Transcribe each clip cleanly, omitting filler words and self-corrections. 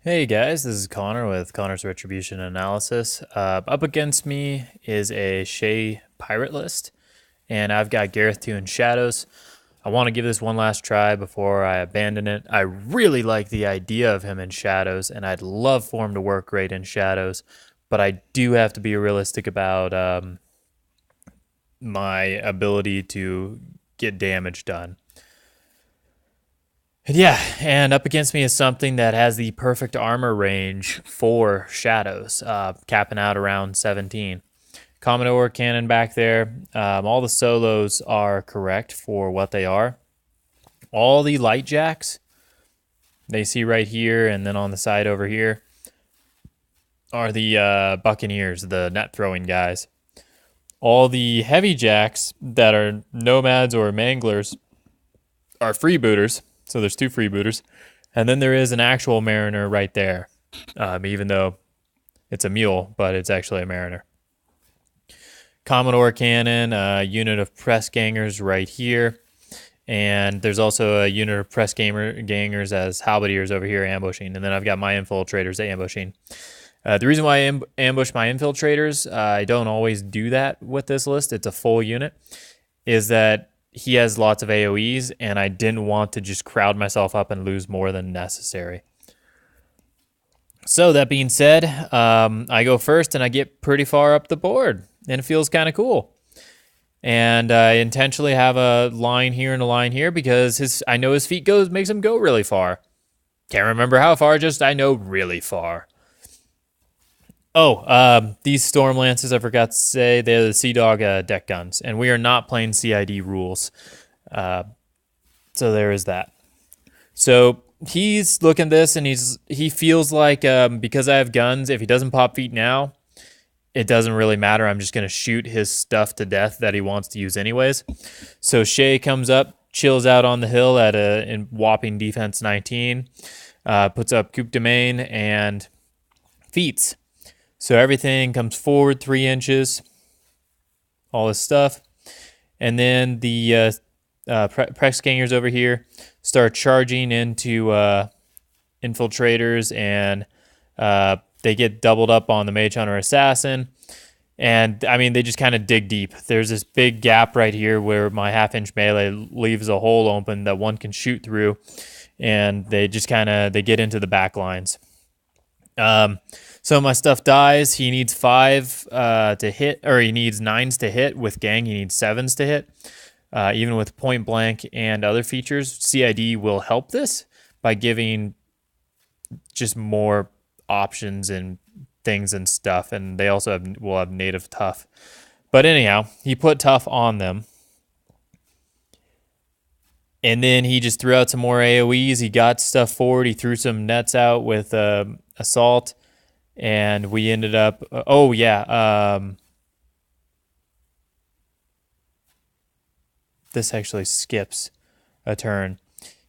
Hey guys, this is Connor with Connor's Retribution Analysis. Up against me is a Shae pirate list, and I've got Garryth 2 in Shadows. I want to give this one last try before I abandon it. I really like the idea of him in Shadows, and I'd love for him to work great in Shadows, but I do have to be realistic about my ability to get damage done. Yeah, and up against me is something that has the perfect armor range for Shadows, capping out around 17. Commodore cannon back there. All the solos are correct for what they are. All the light jacks, they see right here and then on the side over here, are the Bucaneers, the net throwing guys. All the heavy jacks that are nomads or manglers are freebooters. So there's two freebooters. And then there is an actual mariner right there, even though it's a mule, but it's actually a mariner. Commodore cannon, a unit of press gangers right here. And there's also a unit of press gangers as halberdiers over here ambushing. And then I've got my infiltrators ambushing. The reason why I ambush my infiltrators, I don't always do that with this list, it's a full unit, is that he has lots of AoEs, and I didn't want to just crowd myself up and lose more than necessary. So that being said, I go first, and I get pretty far up the board, and it feels kind of cool. And I intentionally have a line here and a line here because I know his feet makes him go really far. Can't remember how far, just I know really far. Oh, these Storm Lances, I forgot to say, they're the Sea Dog deck guns, and we are not playing CID rules. So there is that. So he's looking at this, and he feels like because I have guns, if he doesn't pop feet now, it doesn't really matter. I'm just going to shoot his stuff to death that he wants to use anyways. So Shae comes up, chills out on the hill at in whopping defense 19, puts up Coupe de Main, and feats. So everything comes forward 3 inches, all this stuff. And then the press gangers over here start charging into infiltrators, and they get doubled up on the Mage Hunter Assassin. And, I mean, they just kind of dig deep. There's this big gap right here where my half-inch melee leaves a hole open that one can shoot through. And they just they get into the back lines. So my stuff dies. He needs 5 to hit, or he needs 9s to hit. With gang, he needs 7s to hit. Even with point blank and other features, CID will help this by giving just more options and things and stuff. And they also will have native tough. But anyhow, he put tough on them. And then he just threw out some more AoEs. He got stuff forward. He threw some nets out with assault. And we ended up, this actually skips a turn.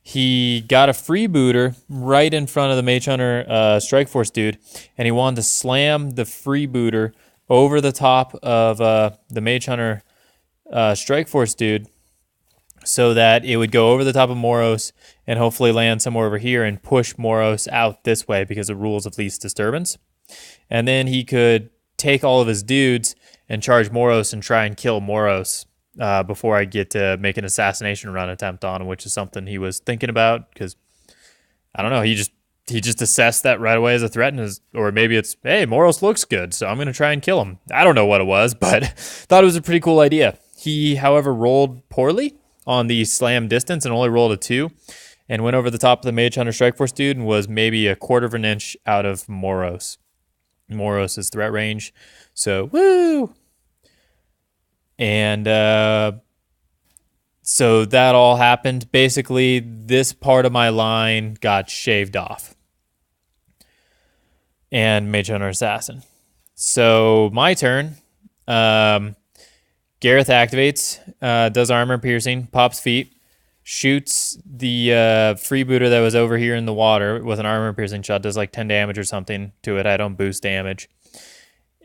He got a freebooter right in front of the Mage Hunter Strike Force dude, and he wanted to slam the freebooter over the top of the Mage Hunter Strike Force dude so that it would go over the top of Moros and hopefully land somewhere over here and push Moros out this way because of rules of least disturbance. And then he could take all of his dudes and charge Moros and try and kill Moros before I get to make an assassination run attempt on him, which is something he was thinking about because, I don't know, he just assessed that right away as a threat, or maybe it's, hey, Moros looks good, so I'm going to try and kill him. I don't know what it was, but thought it was a pretty cool idea. He, however, rolled poorly on the slam distance and only rolled a 2 and went over the top of the Mage Hunter Strike Force dude and was maybe a 1/4 of an inch out of Moros. Moros' threat range. So, woo! And so that all happened. Basically, this part of my line got shaved off. And Mage Hunter Assassin. So, my turn. Garryth activates, does armor piercing, pops feet, shoots the freebooter that was over here in the water with an armor piercing shot, does like 10 damage or something to it. I don't boost damage.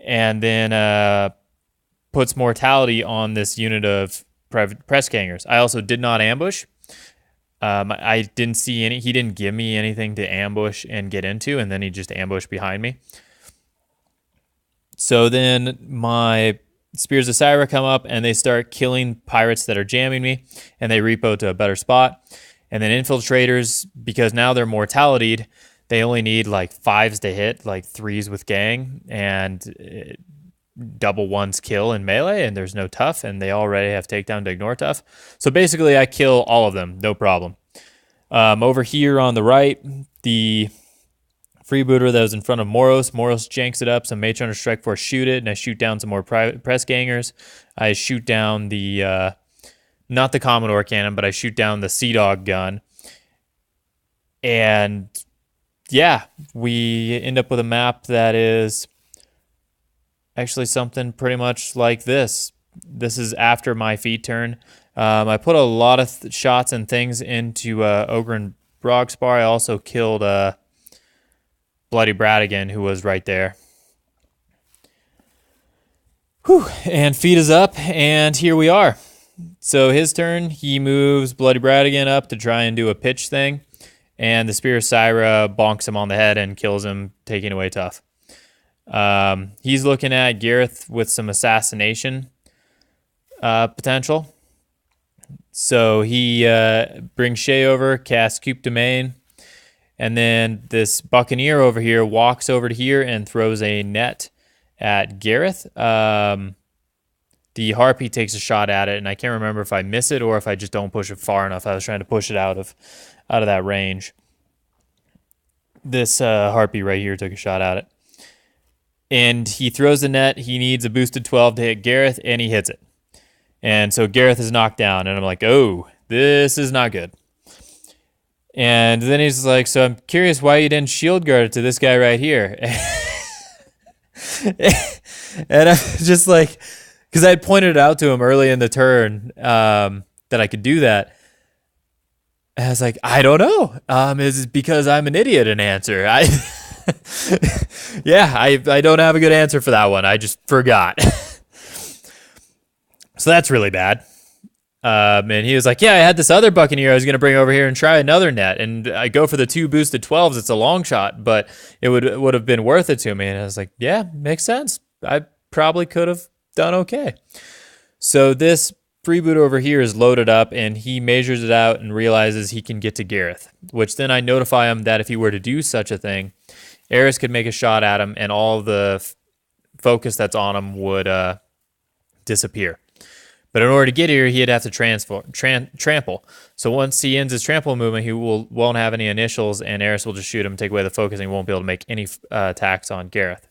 And then puts mortality on this unit of press gangers. I also did not ambush. I didn't see any. He didn't give me anything to ambush and get into, and then he just ambushed behind me. So then my Spears of Scyrah come up, and they start killing pirates that are jamming me, and they repo to a better spot. And then Infiltrators, because now they're mortality'd, they only need like 5s to hit, like 3s with gang, and double 1s kill in melee, and there's no tough, and they already have takedown to ignore tough. So basically I kill all of them, no problem. Over here on the right, the Freebooter that was in front of Moros janks it up, some Mage Hunter Strike Force shoot it, and I shoot down some more press gangers. I shoot down the, not the Commodore cannon, but I shoot down the Sea Dog gun. And yeah, we end up with a map that is actually something pretty much like this. This is after my feed turn. I put a lot of shots and things into Ogrun grogspar. I also killed Bloody Bradigan, who was right there. Whew. And feed is up, and here we are. So his turn, he moves Bloody Bradigan up to try and do a pitch thing, and the Spear of Scyrah bonks him on the head and kills him, taking away tough. He's looking at Garryth with some assassination potential. So he brings Shae over, casts Coup de Main, and then this Bucaneer over here walks over to here and throws a net at Garryth. The Harpy takes a shot at it, and I can't remember if I miss it or if I just don't push it far enough. I was trying to push it out of that range. This Harpy right here took a shot at it. And he throws the net. He needs a boosted 12 to hit Garryth, and he hits it. And so Garryth is knocked down, and I'm like, oh, this is not good. And then he's like, so I'm curious why you didn't shield guard it to this guy right here. And I'm just like, because I had pointed it out to him early in the turn that I could do that. And I was like, I don't know. Is it because I'm an idiot in answer? Yeah, I don't have a good answer for that one. I just forgot. So that's really bad. And he was like, yeah, I had this other Bucaneer I was going to bring over here and try another net. And I go for the 2 boosted 12s. It's a long shot, but it would have been worth it to me. And I was like, yeah, makes sense. I probably could have done okay. So this Freebooter over here is loaded up, and he measures it out and realizes he can get to Garryth, which then I notify him that if he were to do such a thing, eiryss could make a shot at him, and all the focus that's on him would disappear. But in order to get here, he'd have to trample. So once he ends his trample movement, he won't have any initials, and eiryss will just shoot him, take away the focus, and he won't be able to make any attacks on Garryth.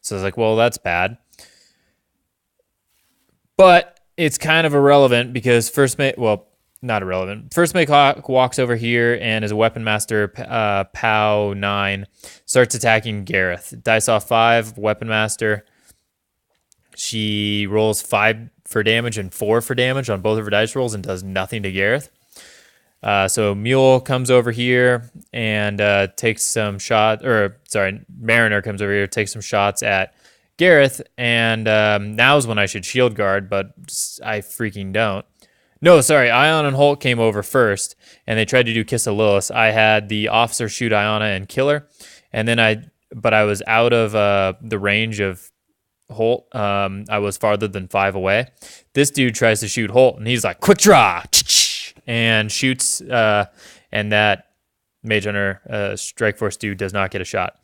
So I was like, well, that's bad. But it's kind of irrelevant because not irrelevant. First Mate walks over here and as a Weapon Master, POW 9, starts attacking Garryth. Dice off 5, Weapon Master. She rolls 5 for damage and 4 for damage on both of her dice rolls and does nothing to Garryth. So Mule comes over here and takes some shots, Mariner comes over here, takes some shots at Garryth, and now's when I should shield guard, but I freaking don't. No, sorry, Ion and Holt came over first, and they tried to do Kiss of Lilith. I had the officer shoot Iona and kill her, and then I was out of the range of Holt. I was farther than 5 away. This dude tries to shoot Holt, and he's like, quick draw, and shoots, and that Mage Hunter Strike Force dude does not get a shot.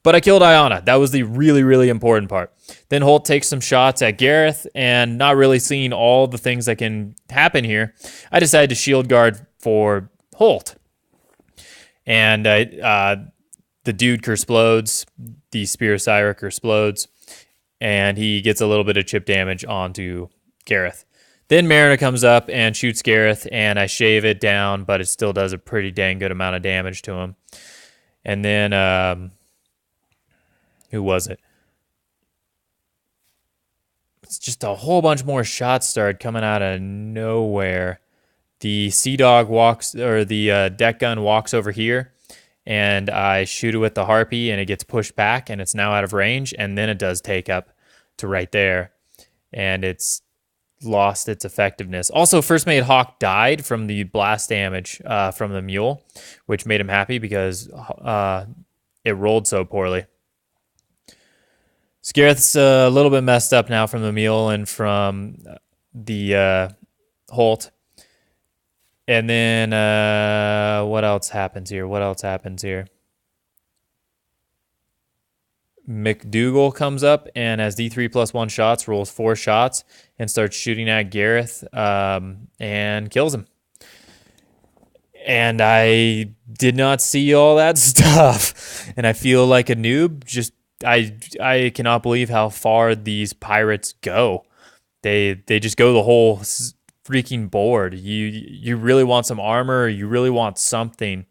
But I killed Iona. That was the really, really important part. Then Holt takes some shots at Garryth, and not really seeing all the things that can happen here, I decided to shield guard for Holt. And the dude kersplodes, the Spear of Scyrah kersplodes, and he gets a little bit of chip damage onto Garryth. Then Mariner comes up and shoots Garryth, and I shave it down, but it still does a pretty dang good amount of damage to him. And then who was it? It's just a whole bunch more shots started coming out of nowhere. The Sea Dog the deck gun walks over here, and I shoot it with the Harpy, and it gets pushed back, and it's now out of range, and then it does take up to right there. And it's lost its effectiveness. Also, First Mate Hawk died from the blast damage from the mule, which made him happy because it rolled so poorly. Garryth's a little bit messed up now from the mule and from the Holt. And then what else happens here? Mcdougal comes up and has D3+1 shots, rolls 4 shots, and starts shooting at Garryth and kills him. And I did not see all that stuff. And I feel like a noob. Just I cannot believe how far these pirates go. They just go the whole freaking board. You really want some armor, you really want something.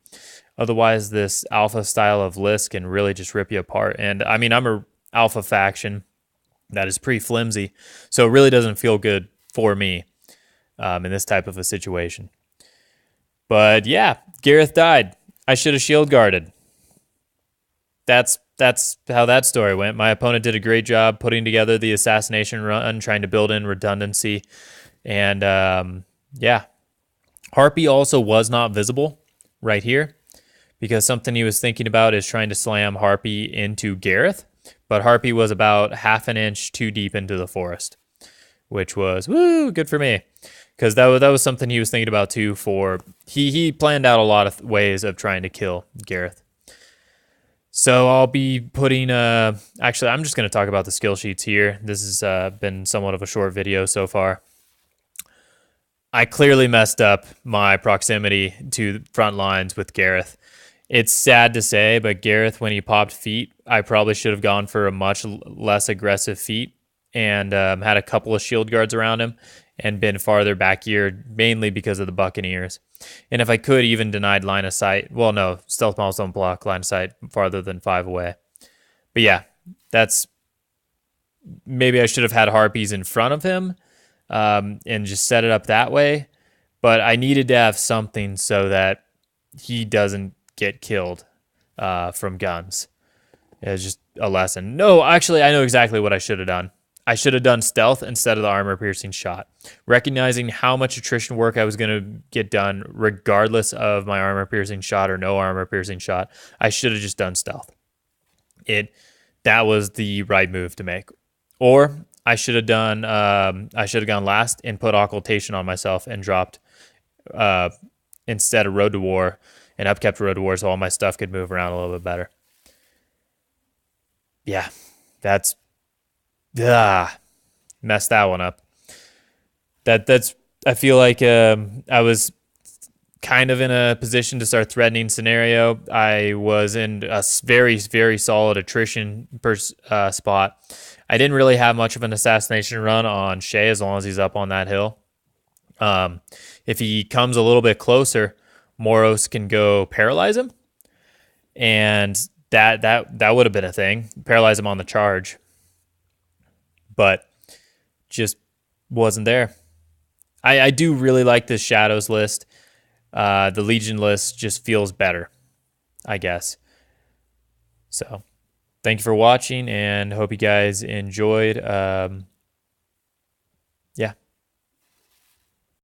Otherwise, this alpha style of list can really just rip you apart. And I mean, I'm a alpha faction that is pretty flimsy, so it really doesn't feel good for me in this type of a situation. But yeah, Garryth died. I should have shield guarded. That's how that story went. My opponent did a great job putting together the assassination run, trying to build in redundancy. And yeah, Harpy also was not visible right here, because something he was thinking about is trying to slam Harpy into Garryth, but Harpy was about half an inch too deep into the forest, which was, woo, good for me, because that was something he was thinking about too. He planned out a lot of ways of trying to kill Garryth. So I'll be putting, actually, I'm just going to talk about the skill sheets here. This has been somewhat of a short video so far. I clearly messed up my proximity to the front lines with Garryth. It's sad to say, but Garryth, when he popped feet, I probably should have gone for a much less aggressive feat and had a couple of shield guards around him and been farther back here, mainly because of the Bucaneers. And if I could, even denied line of sight. Well, no, stealth models don't block line of sight farther than 5 away. But yeah, maybe I should have had Harpies in front of him and just set it up that way. But I needed to have something so that he doesn't get killed from guns. It's just a lesson. No, actually, I know exactly what I should have done. I should have done stealth instead of the armor-piercing shot. Recognizing how much attrition work I was going to get done, regardless of my armor-piercing shot or no armor-piercing shot, I should have just done stealth. That was the right move to make. Or I should have gone last and put occultation on myself and dropped instead of Road to War and upkept Road to War, so all my stuff could move around a little bit better. Yeah, that's messed that one up. That's I feel like I was kind of in a position to start threatening scenario. I was in a very, very solid attrition spot. I didn't really have much of an assassination run on Shae as long as he's up on that hill. If he comes a little bit closer, Moros can go paralyze him, and that would have been a thing. Paralyze him on the charge, but just wasn't there. I do really like this Shadows list. The Legion list just feels better, I guess. So thank you for watching, and hope you guys enjoyed.